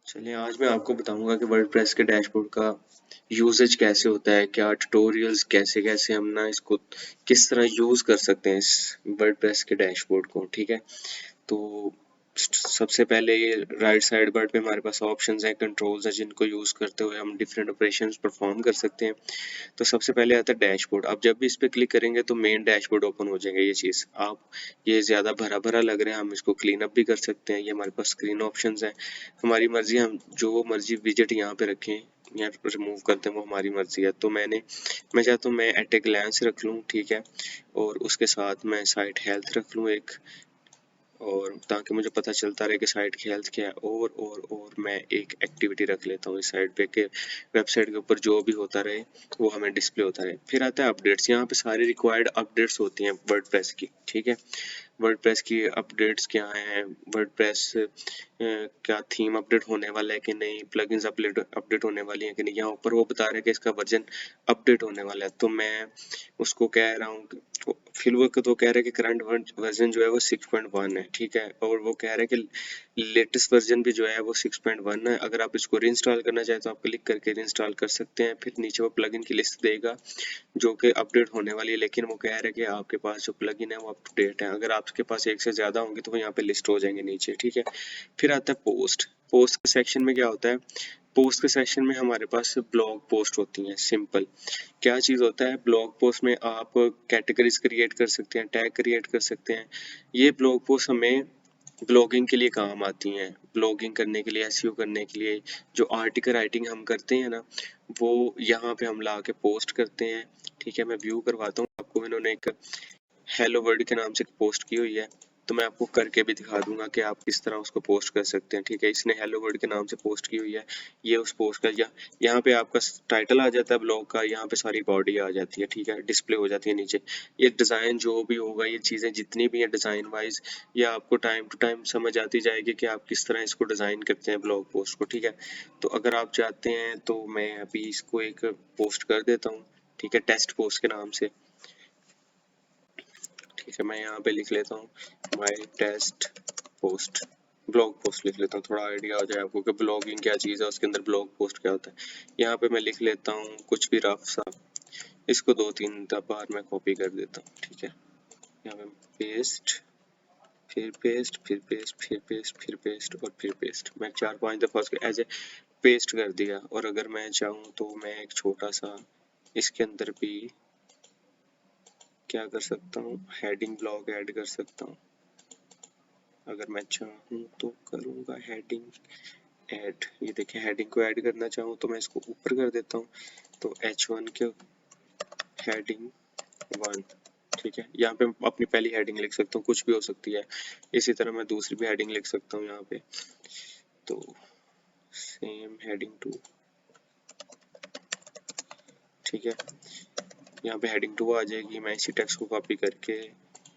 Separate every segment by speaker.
Speaker 1: चलिए आज मैं आपको बताऊंगा कि वर्डप्रेस के डैशबोर्ड का यूजेज कैसे होता है, क्या ट्यूटोरियल्स कैसे हम ना इसको किस तरह यूज़ कर सकते हैं इस वर्डप्रेस के डैशबोर्ड को। ठीक है, तो सबसे पहले ये राइट साइड बार पे हमारे पास ऑप्शंस हैं, कंट्रोल्स हैं, जिनको यूज़ करते हुए हम डिफरेंट ऑपरेशंस परफॉर्म कर सकते हैं। तो सबसे पहले आता है डैशबोर्ड। आप जब भी इस पे क्लिक करेंगे तो मेन डैशबोर्ड ओपन हो जाएगा। ये चीज़ आप ये ज़्यादा भरा भरा लग रहा है, हम इसको क्लीन अप भी कर सकते हैं। ये हमारे पास स्क्रीन ऑप्शंस हैं, हमारी मर्जी, हम जो मर्जी विजेट यहाँ पे रखें या रिमूव करते हैं वो हमारी मर्जी है। तो मैं चाहता हूँ मैं एट ए ग्लैंस रख लूँ, ठीक है, और उसके साथ मैं साइट हेल्थ रख लूँ एक, और ताकि मुझे पता चलता रहे कि साइट की हेल्थ क्या है। और मैं एक एक्टिविटी रख लेता हूँ इस साइड पे कि वेबसाइट के ऊपर जो भी होता रहे वो हमें डिस्प्ले होता रहे। फिर आता है अपडेट्स। यहाँ पे सारी रिक्वायर्ड अपडेट्स होती हैं वर्डप्रेस की, ठीक है। वर्डप्रेस की अपडेट्स क्या हैं, वर्डप्रेस क्या थीम अपडेट होने वाला है कि नहीं, प्लगइन्स अपडेट होने वाली है कि नहीं। यहाँ ऊपर वो बता रहा है कि इसका वर्जन अपडेट होने वाला है। तो मैं उसको कह रहा हूँ फिलहाल तो कह रहा है कि करंट वर्जन जो है वो 6.1 है, ठीक है, और वो कह रहा है कि लेटेस्ट वर्जन भी जो है वो 6.1 है। अगर आप इसको रीइंस्टॉल करना चाहे तो आप क्लिक करके रीइंस्टॉल कर सकते हैं। फिर नीचे वो प्लगइन की लिस्ट देगा जो कि अपडेट होने वाली है, लेकिन वो कह रहा है कि आपके पास जो प्लगइन है वो अप टू डेट है। अगर आपके पास एक से ज़्यादा होंगे तो वो यहाँ पे लिस्ट हो जाएंगे नीचे, ठीक है। फिर आता है पोस्ट। पोस्ट के सेक्शन में क्या होता है, पोस्ट के सेक्शन में हमारे पास ब्लॉग पोस्ट होती हैं। सिंपल क्या चीज़ होता है, ब्लॉग पोस्ट में आप कैटेगरीज क्रिएट कर सकते हैं, टैग क्रिएट कर सकते हैं। ये ब्लॉग पोस्ट हमें ब्लॉगिंग के लिए काम आती हैं, ब्लॉगिंग करने के लिए, एसईओ करने के लिए। जो आर्टिकल राइटिंग हम करते हैं ना, वो यहाँ पे हम ला के पोस्ट करते हैं, ठीक है। मैं व्यू करवाता हूँ आपको। इन्होंने एक हेलो वर्ल्ड के नाम से पोस्ट की हुई है, तो मैं आपको करके भी दिखा दूंगा कि आप किस तरह उसको पोस्ट कर सकते हैं, ठीक है। इसने हेलो वर्ल्ड के नाम से पोस्ट की हुई है। ये उस पोस्ट का यहाँ पे आपका टाइटल आ जाता है ब्लॉग का, यहाँ पे सारी बॉडी आ जाती है, ठीक है, डिस्प्ले हो जाती है नीचे। ये डिज़ाइन जो भी होगा, ये चीज़ें जितनी भी हैं डिज़ाइन वाइज, ये आपको टाइम टू टाइम समझ आती जाएगी कि आप किस तरह इसको डिज़ाइन करते हैं ब्लॉग पोस्ट को, ठीक है। तो अगर आप चाहते हैं तो मैं अभी इसको एक पोस्ट कर देता हूँ, ठीक है, टेस्ट पोस्ट के नाम से, ठीक है। मैं यहाँ पे लिख लेता हूँ माई टेस्ट पोस्ट, ब्लॉग पोस्ट लिख लेता हूँ, थोड़ा आइडिया हो जाए आपको कि ब्लॉगिंग क्या चीज़ है, उसके अंदर ब्लॉग पोस्ट क्या होता है। यहाँ पे मैं लिख लेता हूँ कुछ भी रफ सा, इसको 2-3 बार मैं कॉपी कर देता हूँ, ठीक है। यहाँ पे पेस्ट, फिर पेस्ट, फिर पेस्ट, फिर पेस्ट, फिर पेस्ट और फिर पेस्ट। मैं 4-5 दफ़ा उसको एज ए पेस्ट कर दिया। और अगर मैं चाहूँ तो मैं एक छोटा सा इसके अंदर भी क्या कर सकता हूँ, हेडिंग ब्लॉग ऐड कर सकता हूँ। अगर मैं चाहूँ तो करूँगा हेडिंग ऐड। ये देखिए, हेडिंग को ऐड करना चाहूँ तो मैं इसको ऊपर कर देता हूँ, तो H1 के हेडिंग 1, ठीक है। यहाँ पे अपनी पहली हेडिंग लिख सकता हूँ, कुछ भी हो सकती है। इसी तरह मैं दूसरी भी हेडिंग लिख सकता हूँ यहाँ पे, तो सेम हेडिंग 2, ठीक है। यहाँ पे हेडिंग 2 आ जाएगी। मैं इसी टेक्स्ट को कॉपी करके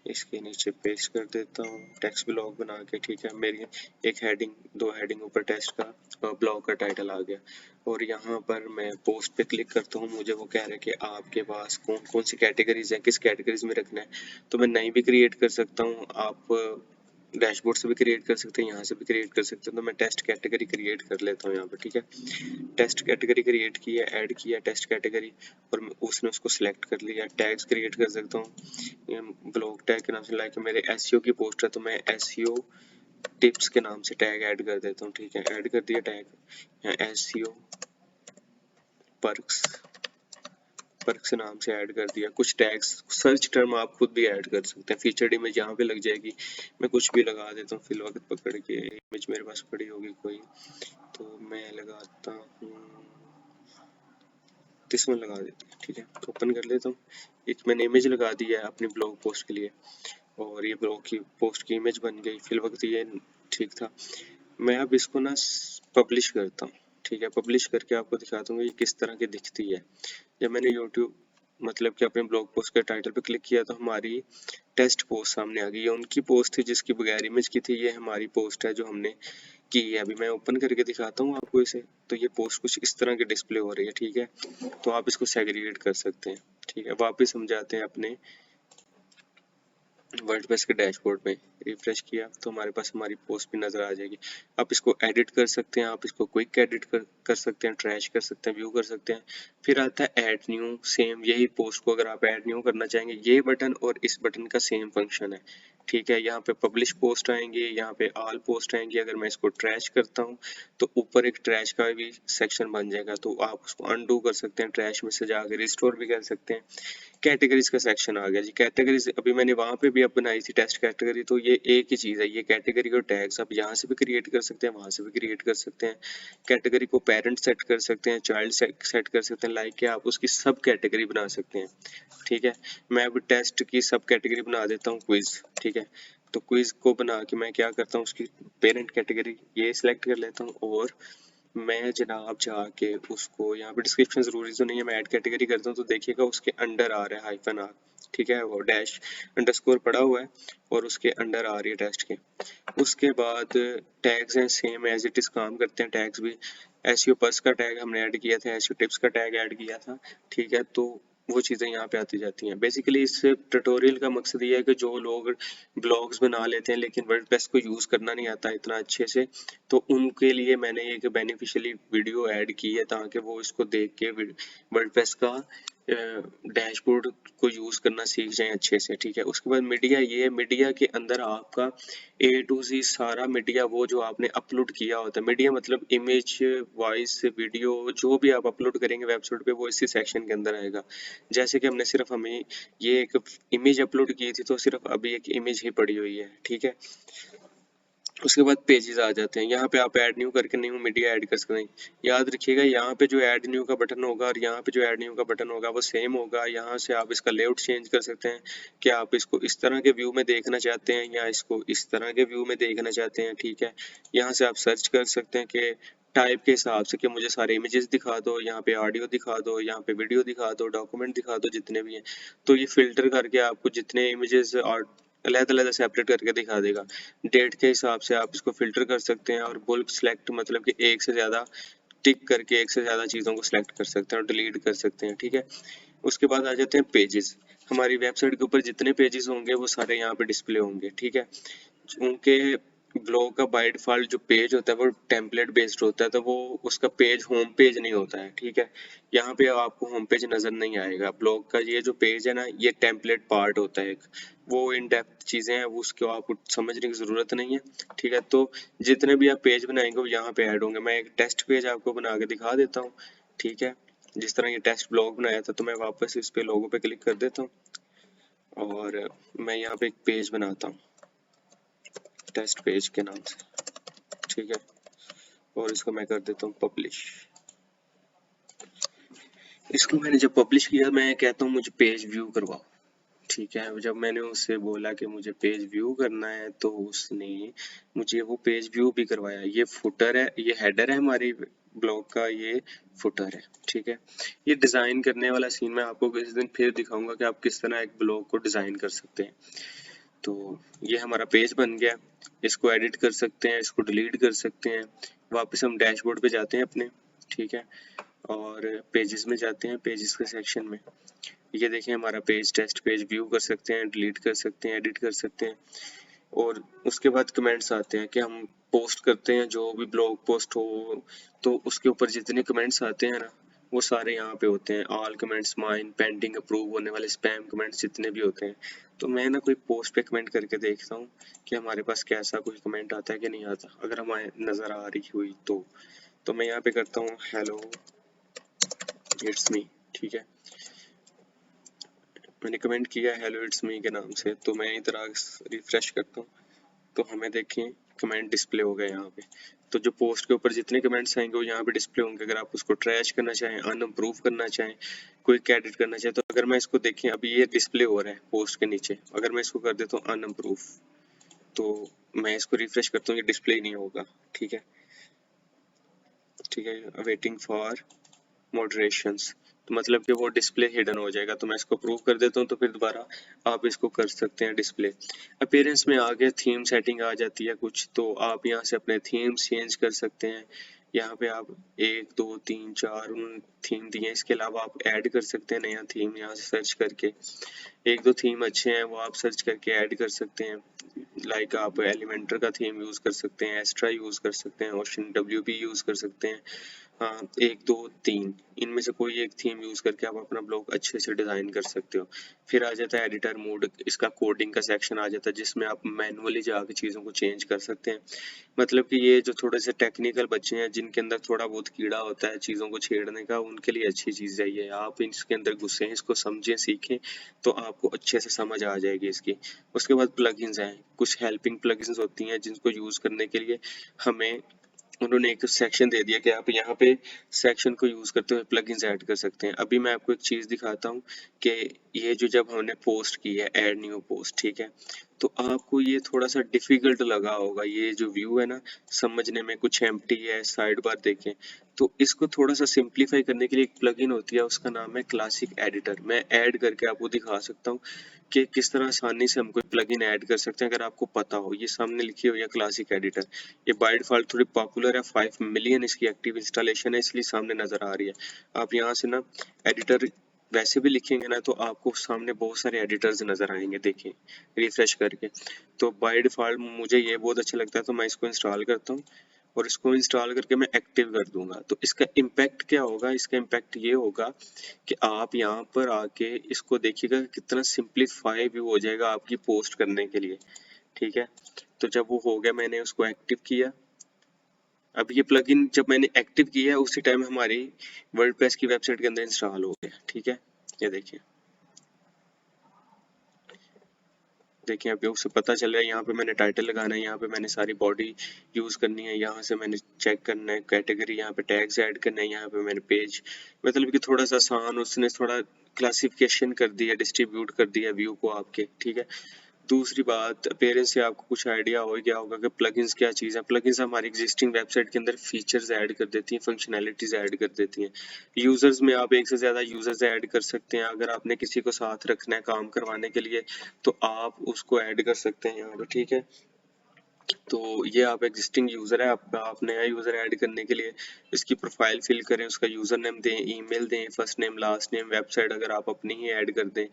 Speaker 1: इसके नीचे पेस्ट कर देता हूँ, टेक्स्ट ब्लॉग बना के, ठीक है। मेरी एक हेडिंग, 2 हेडिंग ऊपर टेक्स्ट का और ब्लॉग का टाइटल आ गया। और यहाँ पर मैं पोस्ट पे क्लिक करता हूँ, मुझे वो कह रहा है कि आपके पास कौन कौन सी कैटेगरीज हैं, किस कैटेगरीज में रखना है। तो मैं नई भी क्रिएट कर सकता हूँ, आप डैशबोर्ड से भी क्रिएट कर सकते हैं, यहाँ से भी क्रिएट कर सकते हैं। तो मैं टेस्ट कैटेगरी क्रिएट कर लेता हूँ यहाँ पर, ठीक है। टेस्ट कैटेगरी क्रिएट की है, ऐड किया टेस्ट कैटेगरी, और उसने उसको सिलेक्ट कर लिया। टैग्स क्रिएट कर सकता हूँ ब्लॉग टैग के नाम से, लाइक मेरे एसईओ की पोस्ट है तो मैं एसईओ टिप्स के नाम से टैग ऐड कर देता हूँ, ठीक है। ऐड कर दिया टैग, एसईओ पर्क्स, पर्क्स नाम से ऐड कर दिया। कुछ टैग्स, सर्च टर्म आप खुद भी ऐड कर सकते हैं। फीचर्ड इमेज यहाँ पे लग जाएगी, मैं कुछ भी लगा देता हूँ फिल वक्त पकड़ के। इमेज मेरे पास पड़ी होगी कोई, तो मैं लगाता हूँ दिस वन, लगा देते हैं, ठीक है। ओपन कर लेता हूँ। एक मैंने इमेज लगा दी है अपनी ब्लॉग पोस्ट के लिए, और ये ब्लॉग की पोस्ट की इमेज बन गई। फिल वक्त ये ठीक था। मैं अब इसको ना पब्लिश करता हूँ, ठीक है। पब्लिश करके आपको दिखाता हूँ ये किस तरह की दिखती है। जब मैंने यूट्यूब मतलब कि अपने ब्लॉग पोस्ट के टाइटल पे क्लिक किया तो हमारी टेस्ट पोस्ट सामने आ गई। ये उनकी पोस्ट थी जिसकी बगैर इमेज की थी, ये हमारी पोस्ट है जो हमने की है। अभी मैं ओपन करके दिखाता हूँ आपको इसे, तो ये पोस्ट कुछ इस तरह की डिस्प्ले हो रही है, ठीक है। तो आप इसको सेग्रीगेट कर सकते हैं, ठीक है। वापस हम जाते हैं अपने वर्डप्रेस के डैशबोर्ड में रिफ्रेश किया तो हमारे पास हमारी पोस्ट भी नज़र आ जाएगी। आप इसको एडिट कर सकते हैं, आप इसको क्विक एडिट कर सकते हैं, ट्रैश कर सकते हैं, व्यू कर सकते हैं। फिर आता है ऐड न्यू, सेम यही पोस्ट को अगर आप ऐड न्यू करना चाहेंगे, ये बटन और इस बटन का सेम फंक्शन है, ठीक है। यहाँ पे पब्लिश पोस्ट आएंगे, यहाँ पे ऑल पोस्ट आएंगे। अगर मैं इसको ट्रैश करता हूँ तो ऊपर एक ट्रैश का भी सेक्शन बन जाएगा, तो आप उसको अनडू कर सकते हैं, ट्रैश में से जाके रिस्टोर भी कर सकते हैं। कैटेगरीज का सेक्शन आ गया जी। कैटेगरीज अभी मैंने वहां पे भी अब बनाई थी टेस्ट कैटेगरी, तो ये एक ही चीज है, ये कैटेगरी और टैग्स आप यहाँ से भी क्रिएट कर सकते हैं, वहां से भी क्रिएट कर सकते हैं। कैटेगरी को पेरेंट सेट कर सकते हैं, चाइल्ड सेट कर सकते हैं, लाइक कि आप उसकी सब कैटेगरी बना सकते हैं, ठीक है। मैं अब टेस्ट की सब कैटेगरी बना देता हूँ क्विज, ठीक है। तो क्विज को बना के मैं क्या करता हूँ, उसकी पेरेंट कैटेगरी ये सिलेक्ट कर लेता हूँ, और मैं जनाब जाके उसको यहाँ पे डिस्क्रिप्शन जरूरी तो नहीं है, मैं ऐड कैटेगरी करता हूँ तो देखिएगा उसके अंडर आ रहा है हाइफन आर, ठीक है, वो डैश अंडरस्कोर पड़ा हुआ है और उसके अंडर आ रही है टेस्ट के। उसके बाद टैग्स हैं, सेम एज इट इज काम करते हैं टैग्स भी। एसईओ पर्स का टैग हमने ऐड किया था, एसईओ टिप्स का टैग ऐड किया था, ठीक है। तो वो चीज़ें यहाँ पे आती जाती हैं। बेसिकली इस ट्यूटोरियल का मकसद ये है कि जो लोग ब्लॉग्स बना लेते हैं लेकिन वर्डप्रेस को यूज़ करना नहीं आता इतना अच्छे से, तो उनके लिए मैंने एक बेनिफिशियली वीडियो ऐड की है ताकि वो इसको देख के वर्डप्रेस का डैशबोर्ड को यूज़ करना सीख जाएं अच्छे से, ठीक है। उसके बाद मीडिया, ये मीडिया के अंदर आपका ए टू जी सारा मीडिया, वो जो आपने अपलोड किया होता है, मीडिया मतलब इमेज, वॉइस, वीडियो, जो भी आप अपलोड करेंगे वेबसाइट पे वो इसी सेक्शन के अंदर आएगा। जैसे कि हमें ये एक इमेज अपलोड की थी तो सिर्फ अभी एक इमेज ही पड़ी हुई है, ठीक है। उसके बाद पेजेस आ जाते हैं, यहाँ पे आप ऐड न्यू करके न्यू मीडिया ऐड कर सकते हैं। याद रखिएगा यहाँ पे जो ऐड न्यू का बटन होगा और यहाँ पे जो ऐड न्यू का बटन होगा वो सेम होगा। यहाँ से आप इसका लेआउट चेंज कर सकते हैं कि आप इसको इस तरह के व्यू में देखना चाहते हैं या इसको इस तरह के व्यू में देखना चाहते हैं, ठीक है। यहाँ से आप सर्च कर सकते हैं कि टाइप के हिसाब से कि मुझे सारे इमेजेस दिखा दो, यहाँ पे ऑडियो दिखा दो, यहाँ पे वीडियो दिखा दो, डॉक्यूमेंट दिखा दो, जितने भी हैं। तो ये फिल्टर करके आपको जितने इमेजेस और अलग-अलग सेपरेट करके दिखा देगा। डेट के हिसाब से आप इसको फिल्टर कर सकते हैं, और बुल्क सेलेक्ट मतलब कि एक से ज़्यादा टिक करके एक से ज़्यादा चीज़ों को सिलेक्ट कर सकते हैं और डिलीट कर सकते हैं, ठीक है। उसके बाद आ जाते हैं पेजेस। हमारी वेबसाइट के ऊपर जितने पेजेस होंगे वो सारे यहाँ पे डिस्प्ले होंगे, ठीक है। उनके ब्लॉग का बाय डिफॉल्ट जो पेज होता है वो टेम्पलेट बेस्ड होता है, तो वो उसका पेज होम पेज नहीं होता है, ठीक है। यहाँ पे आपको होम पेज नजर नहीं आएगा। ब्लॉग का ये जो पेज है ना, ये टेम्पलेट पार्ट होता है एक, वो इन डेप्थ चीजें हैं, वो उसको आपको समझने की जरूरत नहीं है, ठीक है। तो जितने भी आप पेज बनाएंगे वो यहाँ पे ऐड होंगे। मैं एक टेस्ट पेज आपको बना के दिखा देता हूँ, ठीक है। जिस तरह ये टेस्ट ब्लॉग बनाया था, तो मैं वापस इस पे लोगो पे क्लिक कर देता हूँ और मैं यहाँ पे एक पेज बनाता हूँ टेस्ट पेज के नाम से, ठीक है। और इसको मैं कर देता हूँ पब्लिश। इसको मैंने जब पब्लिश किया, मैं कहता हूँ मुझे पेज व्यू करवाओ, ठीक है। जब मैंने उससे बोला कि मुझे पेज व्यू करना है तो उसने मुझे वो पेज व्यू भी करवाया। ये फुटर है, ये हेडर है हमारी ब्लॉग का, ये फुटर है, ठीक है। ये डिजाइन करने वाला सीन मैं आपको किसी दिन फिर दिखाऊंगा कि आप किस तरह एक ब्लॉग को डिजाइन कर सकते हैं। तो ये हमारा पेज बन गया। इसको एडिट कर सकते हैं, इसको डिलीट कर सकते हैं। वापस हम डैशबोर्ड पे जाते हैं अपने, ठीक है, और पेजेस में जाते हैं, पेजेस के सेक्शन में। ये देखें हमारा पेज, टेस्ट पेज व्यू कर सकते हैं, डिलीट कर सकते हैं, एडिट कर सकते हैं। और उसके बाद कमेंट्स आते हैं कि हम पोस्ट करते हैं, जो भी ब्लॉग पोस्ट हो तो उसके ऊपर जितने कमेंट्स आते हैं ना, वो सारे यहाँ पे होते हैं। All comments, mine, pending, approve होने वाले, स्पैम कमेंट्स, जितने भी होते हैं। तो मैं ना कोई पोस्ट पे कमेंट करके देखता हूँ कि हमारे पास कैसा कोई कमेंट आता है कि नहीं आता। अगर हमारे नज़र आ रही हुई तो मैं यहाँ पे करता हूँ हेलो इट्स मी, ठीक है। मैंने कमेंट किया हेलो इट्स मी के नाम से, तो मैं इधर रिफ्रेश करता हूँ तो हमें देखें कमेंट डिस्प्ले हो गए यहाँ पे। तो जो पोस्ट के ऊपर जितने कमेंट्स आएंगे वो यहाँ पे डिस्प्ले होंगे। अगर आप उसको ट्रैश करना चाहें, अनअप्रूव करना चाहें, कोई एडिट करना चाहें, तो अगर मैं इसको देखें अभी ये डिस्प्ले हो रहा है पोस्ट के नीचे, अगर मैं इसको कर देता हूँ अनअप्रूव तो मैं इसको रिफ्रेश करता हूँ, ये डिस्प्ले ही नहीं होगा, ठीक है। ठीक है, वेटिंग फॉर मॉडरेशंस, तो मतलब कि वो डिस्प्ले हिडन हो जाएगा। तो मैं इसको अप्रूव कर देता हूँ तो फिर दोबारा आप इसको कर सकते हैं डिस्प्ले। अपीयरेंस में आगे थीम सेटिंग आ जाती है कुछ, तो आप यहाँ से अपने थीम्स चेंज कर सकते हैं। यहाँ पे आप 1 2 3 4 थीम दिए, इसके अलावा आप ऐड कर सकते हैं नया थीम यहाँ से सर्च करके। एक दो थीम अच्छे हैं वो आप सर्च करके ऐड कर सकते हैं। लाइक आप एलिमेंटर का थीम यूज कर सकते हैं, एस्ट्रा यूज कर सकते हैं, ओशन WP यूज कर सकते हैं। हाँ, 1 2 3 इनमें से कोई एक थीम यूज करके आप अपना ब्लॉग अच्छे से डिजाइन कर सकते हो। फिर आ जाता है एडिटर मोड, इसका कोडिंग का सेक्शन आ जाता है जिसमें आप मैनुअली जाके चीजों को चेंज कर सकते हैं। मतलब कि ये जो थोड़े से टेक्निकल बच्चे हैं जिनके अंदर थोड़ा बहुत कीड़ा होता है चीज़ों को छेड़ने का, उनके लिए अच्छी चीज़ है ये। आप इसके अंदर घुसें, इसको समझें, सीखें, तो आपको अच्छे से समझ आ जाएगी इसकी। उसके बाद प्लगइन्स हैं, कुछ हेल्पिंग प्लगइन्स होती हैं जिनको यूज़ करने के लिए हमें उन्होंने एक सेक्शन दे दिया कि आप यहाँ पे सेक्शन को यूज करते हुए प्लगइन्स ऐड कर सकते हैं। अभी मैं आपको एक चीज दिखाता हूँ कि ये जो जब हमने पोस्ट की है ऐड न्यू पोस्ट, ठीक है, तो आपको ये थोड़ा सा डिफिकल्ट लगा होगा। ये जो व्यू है ना, समझने में कुछ एम्प्टी है, साइड बार देखें, तो इसको थोड़ा सा सिंप्लीफाई करने के लिए एक प्लगइन होती है, उसका नाम है क्लासिक एडिटर। मैं ऐड करके आपको दिखा सकता हूँ कि किस तरह आसानी से हम कोई प्लगइन ऐड कर सकते हैं अगर आपको पता हो। ये सामने लिखी हुई है क्लासिक एडिटर, ये बाय डिफॉल्ट थोड़ी पॉपुलर है, 5 मिलियन इसकी एक्टिव इंस्टॉलेशन है, इसलिए सामने नजर आ रही है। आप यहाँ से ना एडिटर वैसे भी लिखेंगे ना तो आपको सामने बहुत सारे एडिटर्स नजर आएंगे, देखिए रिफ्रेश करके। तो बाय डिफॉल्ट मुझे ये बहुत अच्छा लगता है तो मैं इसको इंस्टॉल करता हूँ और इसको इंस्टॉल करके मैं एक्टिव कर दूंगा। तो इसका इम्पैक्ट क्या होगा, इसका इम्पैक्ट ये होगा कि आप यहाँ पर आके इसको देखिएगा कितना सिंप्लीफाई भी हो जाएगा आपकी पोस्ट करने के लिए, ठीक है। तो जब वो हो गया, मैंने उसको एक्टिव किया। अब ये प्लगइन जब मैंने एक्टिव किया है उसी टाइम हमारी वर्डप्रेस की वेबसाइट के अंदर इंस्टॉल हो गया, ठीक है। ये देखिए, देखिए अभी उसे पता चल रहा है, यहाँ पे मैंने टाइटल लगाना है, यहाँ पे मैंने सारी बॉडी यूज करनी है, यहाँ से मैंने चेक करना है कैटेगरी, यहाँ पे टैग्स ऐड करना है, यहाँ पे मैंने पेज, मतलब कि थोड़ा सा आसान उसने थोड़ा क्लासिफिकेशन कर दिया, डिस्ट्रीब्यूट कर दिया व्यू को आपके, ठीक है। दूसरी बात, अपीयरेंस से आपको कुछ आइडिया हो गया होगा कि प्लगइन्स क्या चीज़ है। प्लगइन्स हमारी एग्जिस्टिंग वेबसाइट के अंदर फीचर्स ऐड कर देती हैं, फंक्शनैलिटीज ऐड कर देती हैं। यूजर्स में आप एक से ज़्यादा यूजर्स ऐड कर सकते हैं। अगर आपने किसी को साथ रखना है काम करवाने के लिए तो आप उसको ऐड कर सकते हैं यहाँ पे, ठीक है। तो ये आप एग्जिस्टिंग यूजर है, आप नया यूजर ऐड करने के लिए इसकी प्रोफाइल फिल करें, उसका यूजर नेम दें, ईमेल दें, first name last name, website अगर आप अपनी ही ऐड कर दें,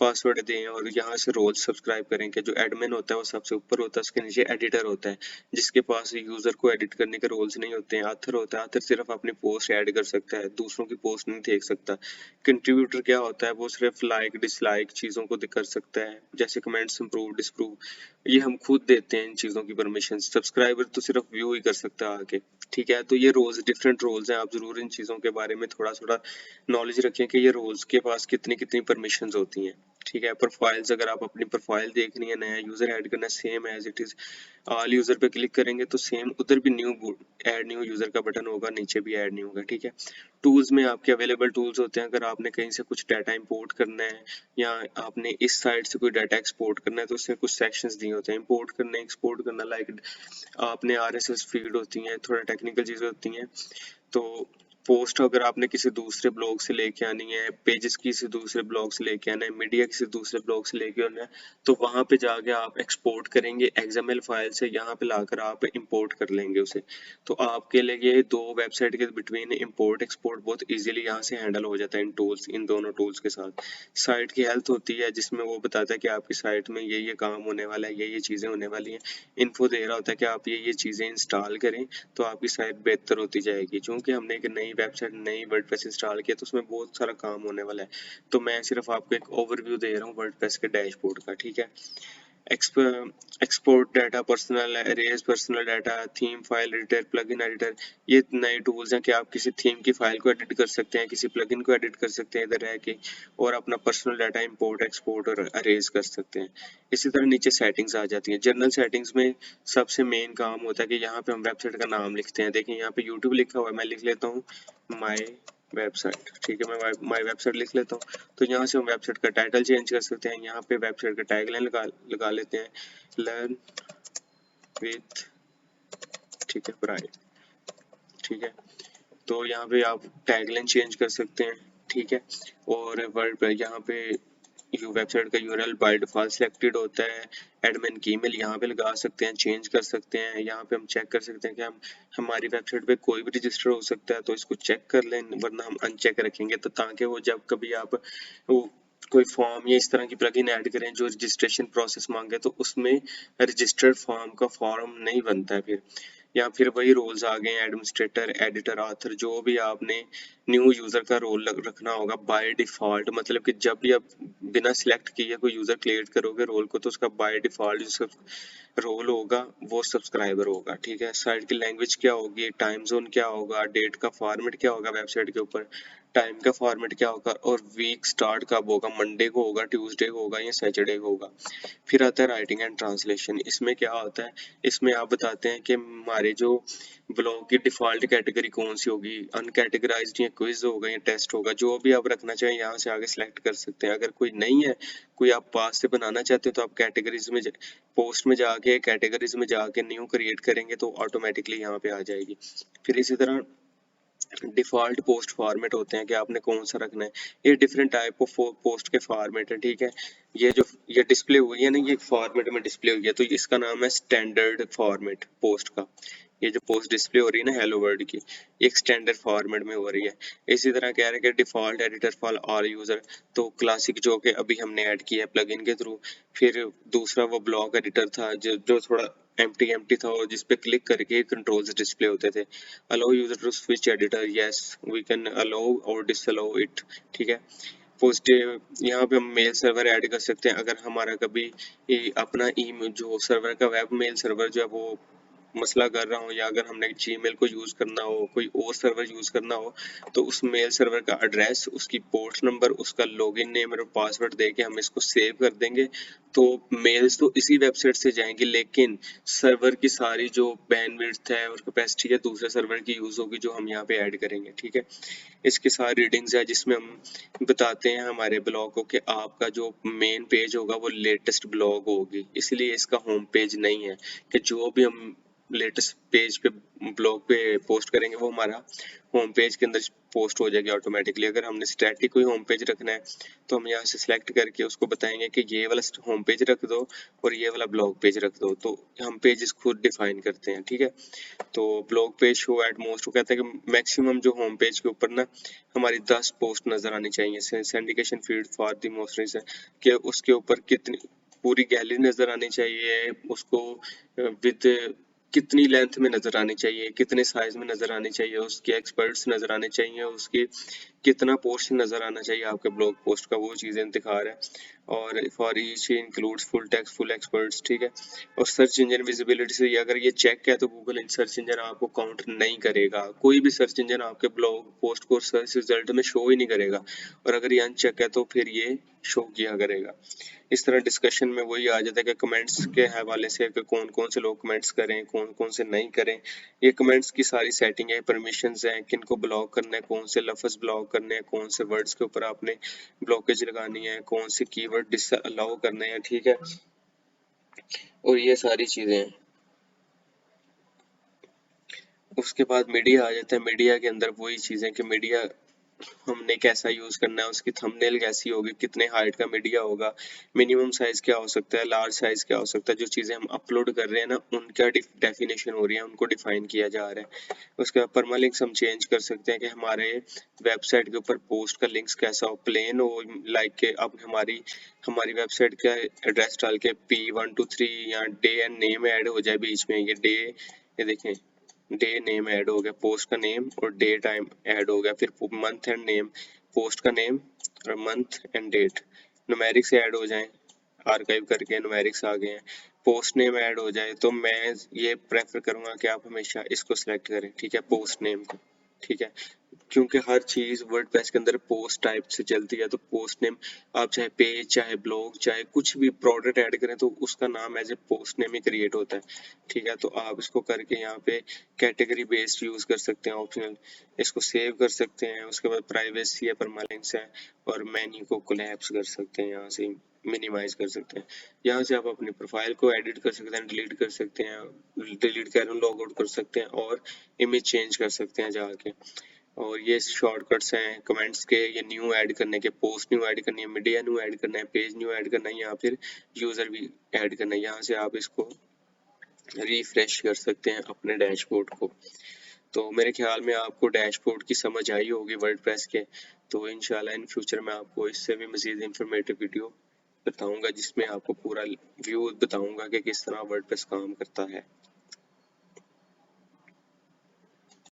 Speaker 1: पासवर्ड दें, और यहाँ से रोल सब्सक्राइब करें कि जो एडमिन होता है वो सबसे ऊपर होता है, उसके नीचे एडिटर होता है जिसके पास यूजर को एडिट करने के रोल्स नहीं होते हैं। आथर होता है, आथर सिर्फ अपनी पोस्ट ऐड कर सकता है, दूसरों की पोस्ट नहीं देख सकता। कंट्रीब्यूटर क्या होता है, वो सिर्फ लाइक डिसलाइक चीजों को कर सकता है, जैसे कमेंट्स इंप्रूव डिसप्रूव, ये हम खुद देते हैं इन चीजों की परमिशन। सब्सक्राइबर तो सिर्फ व्यू ही कर सकता है आके, ठीक है। तो ये रोल्स डिफरेंट रोल्स हैं, आप जरूर इन चीजों के बारे में थोड़ा थोड़ा नॉलेज रखें कि ये रोल्स के पास कितनी कितनी परमिशन होती हैं, ठीक है। प्रोफाइल्स, अगर आप अपनी प्रोफाइल देखनी है, नया यूजर ऐड करना है, same as it is all user पे क्लिक करेंगे तो सेम उधर भी न्यू ऐड न्यू यूजर का बटन होगा, नीचे भी ऐड न्यू होगा, ठीक है। टूल्स में आपके अवेलेबल टूल्स होते हैं, अगर आपने कहीं से कुछ डाटा इंपोर्ट करना है या आपने इस साइट से कोई डाटा एक्सपोर्ट करना है तो उसमें कुछ सेक्शंस दिए होते हैं, इंपोर्ट करना, एक्सपोर्ट करना, लाइक आपने RSS फीड होती हैं, थोड़ा टेक्निकल चीजें होती हैं। तो पोस्ट अगर आपने किसी दूसरे ब्लॉग से लेके आनी है, पेजेस किसी दूसरे ब्लॉग से लेके आना है, मीडिया किसी दूसरे ब्लॉग से लेके आना है, तो वहां पे जाके आप एक्सपोर्ट करेंगे XML फाइल से, यहाँ पे लाकर आप इंपोर्ट कर लेंगे उसे। तो आपके लिए ये दो वेबसाइट के बिटवीन इंपोर्ट एक्सपोर्ट बहुत इजीली यहाँ से हैंडल हो जाता है इन टूल्स, इन दोनों टूल्स के साथ। साइट की हेल्थ होती है जिसमें वो बताता है कि आपकी साइट में ये काम होने वाला है, ये चीजें होने वाली हैं। इन्फो दे रहा होता है कि आप ये चीजें इंस्टॉल करें तो आपकी साइट बेहतर होती जाएगी। क्योंकि हमने एक नई वेबसाइट, नई वर्डप्रेस इंस्टॉल किया तो उसमें बहुत सारा काम होने वाला है, तो मैं सिर्फ आपको एक ओवरव्यू दे रहा हूँ वर्डप्रेस के डैशबोर्ड का, ठीक है। Export data, personal arrays, personal data, theme file editor, plugin editor, ये नए टूल्स हैं कि आप किसी थीम की फाइल को एडिट कर सकते हैं, किसी प्लगइन को एडिट कर सकते हैं इधर रह के, और अपना पर्सनल डाटा इंपोर्ट एक्सपोर्ट और अरेज कर सकते हैं। इसी तरह नीचे सेटिंग्स आ जाती हैं। जनरल सेटिंग्स में सबसे मेन काम होता है कि यहाँ पे हम वेबसाइट का नाम लिखते हैं। देखिए यहाँ पे यूट्यूब लिखा हुआ है, मैं लिख लेता हूँ माई वेबसाइट, ठीक है, मैं माई वेबसाइट लिख लेता हूँ। तो यहाँ से हम वेबसाइट का टाइटल चेंज कर सकते हैं, यहाँ पे वेबसाइट का टैगलाइन लगा लेते हैं, लर्न विथ, ठीक है, प्राइड, ठीक है। तो यहाँ पे आप टैगलाइन चेंज कर सकते हैं, ठीक है। और वर्ड पे यहाँ पे वेबसाइट का यूआरएल बाय डिफॉल्ट सिलेक्टेड होता है। एडमिन की ईमेल यहाँ पे लगा सकते हैं, चेंज कर सकते हैं। यहाँ पे हम चेक कर सकते हैं कि हम हमारी वेबसाइट पे कोई भी रजिस्टर हो सकता है, तो इसको चेक कर लें, वरना हम अनचेक रखेंगे, तो ताकि वो जब कभी आप वो कोई फॉर्म या इस तरह की प्लगइन ऐड करें जो रजिस्ट्रेशन प्रोसेस मांगे, तो उसमें रजिस्टर्ड फॉर्म का फॉर्म नहीं बनता है फिर। या फिर वही रोल्स आ गए, एडमिनिस्ट्रेटर, एडिटर, ऑथर, जो भी आपने न्यू यूजर का रोल रखना होगा बाय डिफॉल्ट। मतलब कि जब भी आप बिना सिलेक्ट किए कोई यूजर क्रिएट करोगे रोल को, तो उसका बाय डिफॉल्ट जो रोल होगा वो सब्सक्राइबर होगा। ठीक है, साइट की लैंग्वेज क्या होगी, टाइम जोन क्या होगा, डेट का फॉर्मेट क्या होगा वेबसाइट के ऊपर, टाइम का फॉर्मेट क्या होगा, और वीक स्टार्ट कब होगा, मंडे को होगा, ट्यूसडे को होगा या सैटरडे को होगा। फिर आता है राइटिंग एंड ट्रांसलेशन। इसमें क्या होता है, इसमें आप बताते हैं कि हमारे जो ब्लॉग की डिफॉल्ट कैटेगरी कौन सी होगी, अनकैटेगराइज्ड या क्विज होगा या टेस्ट होगा, जो भी आप रखना चाहें यहाँ से आगे सिलेक्ट कर सकते हैं। अगर कोई नहीं है, कोई आप पास से बनाना चाहते हैं, तो आप कैटेगरीज में पोस्ट में जाके कैटेगरीज में जाके न्यू क्रिएट करेंगे तो ऑटोमेटिकली यहाँ पे आ जाएगी। फिर इसी तरह डिफॉल्ट पोस्ट फॉर्मेट होते हैं कि आपने कौन सा रखना है। ये डिफरेंट टाइप ऑफ पोस्ट के फॉर्मेट है। ठीक है, ये डिस्प्ले हुई है ना, ये फॉर्मेट में डिस्प्ले हुई है, तो इसका नाम है स्टैंडर्ड फॉर्मेट पोस्ट का। ये जो पोस्ट डिस्प्ले हो रही है ना हेलो वर्ल्ड की, एक स्टैंडर्ड फॉर्मेट में हो रही है। इसी तरह कह रहे हैं कि default editor for all user, तो क्लासिक जो कि अभी हमने ऐड किया है प्लगइन के थ्रू। फिर दूसरा वो ब्लॉक एडिटर था जो थोड़ा एम्प्टी था, और जिस पे क्लिक करके कंट्रोल्स डिस्प्ले होते थे। Allow user to switch editor, yes we can allow और डिसअलाउ इट। ठीक है, पॉजिटिव, यहाँ पे हम मेल सर्वर ऐड कर सकते हैं। अगर हमारा कभी अपना ई जो सर्वर का वेब मेल सर्वर जो है वो मसला कर रहा हो, या अगर हमने जीमेल को यूज करना हो, कोई और सर्वर यूज करना हो, तो उस मेल सर्वर का एड्रेस, उसकी पोर्ट नंबर, उसका लॉगिन नेम और पासवर्ड देके हम इसको सेव कर देंगे, तो मेल्स तो इसी वेबसाइट से जाएंगे, लेकिन सर्वर की सारी जो बैंडविड्थ है और कैपेसिटी है दूसरे सर्वर की यूज होगी जो हम यहाँ पे ऐड करेंगे। ठीक है, इसकी सारी रीडिंग्स है जिसमें हम बताते हैं हमारे ब्लॉग को कि आपका जो मेन पेज होगा वो लेटेस्ट ब्लॉग होगी, इसलिए इसका होम पेज नहीं है। कि जो भी हम लेटेस्ट पेज पे ब्लॉग पे पोस्ट करेंगे वो हमारा होम पेज के अंदर पोस्ट हो जाएगी ऑटोमेटिकली। अगर हमने स्टैटिक कोई होम पेज रखना है, तो हम यहाँ से सिलेक्ट करके उसको बताएंगे कि ये वाला होम पेज रख दो और ये वाला ब्लॉग पेज रख दो, तो हम पेजेस खुद डिफाइन करते हैं। ठीक है, तो blog page show at most, वो कहता है कि मैक्सिमम जो होम पेज के ऊपर ना हमारी 10 पोस्ट नजर आनी चाहिए। Syndication feed for the most reason, कि उसके ऊपर कितनी पूरी गैलरी नजर आनी चाहिए, उसको विद कितनी लेंथ में नजर आनी चाहिए, कितने साइज में नजर आनी चाहिए, उसके एक्सपर्ट्स नजर आने चाहिए, उसकी कितना पोर्शन नजर आना चाहिए आपके ब्लॉग पोस्ट का, वो चीजें दिखा रहा है। और for each includes full text, full experts. ठीक है, और सर्च इंजन विजिबिलिटी से अगर ये चेक है तो गूगल इन सर्च इंजन आपको काउंट नहीं करेगा। कोई भी सर्च इंजन आपके ब्लॉग पोस्ट को सर्च रिजल्ट में शो ही नहीं करेगा, और अगर ये अनचेक है तो फिर ये शो किया करेगा। इस तरह डिस्कशन में वही आ जाता है कि कमेंट्स के हवाले से कि कौन कौन से लोग कमेंट्स करें, कौन कौन से नहीं करें। ये कमेंट्स की सारी सेटिंग है, परमिशंस हैं, किन को ब्लॉक करना है, कौन से लफ्ज ब्लॉक करने हैं, कौन से वर्ड्स के ऊपर आपने ब्लॉकेज लगानी है, कौन से कीवर्ड डिसअलाउ करने हैं। ठीक है, और ये सारी चीजें हैं। उसके बाद मीडिया आ जाता है। मीडिया के अंदर वही चीजें कि मीडिया हमने कैसा यूज करना है, उसकी थंबनेल कैसी होगी, कितने हाइट का मीडिया होगा, मिनिमम साइज क्या हो सकता है, लार्ज साइज क्या हो सकता है। जो चीजें हम अपलोड कर रहे हैं ना उनका डेफिनेशन हो रही है, उनको डिफाइन किया जा रहा है। उसके बाद परमालिंक्स हम चेंज कर सकते हैं कि हमारे वेबसाइट के ऊपर पोस्ट का लिंक्स कैसा हो, प्लेन हो, लाइक के अब हमारी हमारी वेबसाइट का एड्रेस डाल के P123 या डे एंड नेम ऐड हो जाए बीच में, ये डे, ये देखें डे नेम ऐड हो गया, पोस्ट का नेम और डे टाइम ऐड हो गया, फिर मंथ एंड नेम, पोस्ट का नेम और month and date numerics add हो जाए, आर्काइव करके न्यूमेरिक्स आ गए हैं। पोस्ट नेम ऐड हो जाए तो मैं ये प्रेफर करूंगा कि आप हमेशा इसको सिलेक्ट करें। ठीक है, पोस्ट नेम को। ठीक है, क्योंकि हर चीज वर्डप्रेस के अंदर पोस्ट टाइप से चलती है, तो पोस्ट नेम आप चाहे पेज, चाहे ब्लॉग, चाहे कुछ भी प्रोडक्ट ऐड करें तो उसका नाम एज ए पोस्ट नेम ही क्रिएट होता है। ठीक है, तो आप इसको करके यहाँ पे कैटेगरी बेस्ड यूज कर सकते हैं ऑप्शनल, इसको सेव कर सकते हैं। उसके बाद प्राइवेसी है, परमालिंक्स है, और मेन्यू को कोलैप्स कर सकते हैं, यहाँ से मिनिमाइज कर सकते हैं। यहाँ से आप अपनी प्रोफाइल को एडिट कर सकते हैं, डिलीट कर सकते हैं, डिलीट कर लॉग आउट कर सकते हैं, और इमेज चेंज कर सकते हैं जाके। और ये शॉर्टकट्स हैं कमेंट्स के, ये न्यू ऐड करने के, पोस्ट न्यू ऐड करनी है, मीडिया न्यू ऐड करना है, पेज न्यू ऐड करना है, या फिर यूज़र भी ऐड करना है। यहाँ से आप इसको रिफ्रेश कर सकते हैं अपने डैशबोर्ड को। तो मेरे ख्याल में आपको डैशबोर्ड की समझ आई होगी वर्डप्रेस के। तो इंशाल्लाह इन फ्यूचर में आपको इससे भी मज़ीद इंफॉर्मेटिव वीडियो बताऊंगा, जिसमें आपको पूरा व्यू बताऊंगा कि किस तरह वर्डप्रेस काम करता है।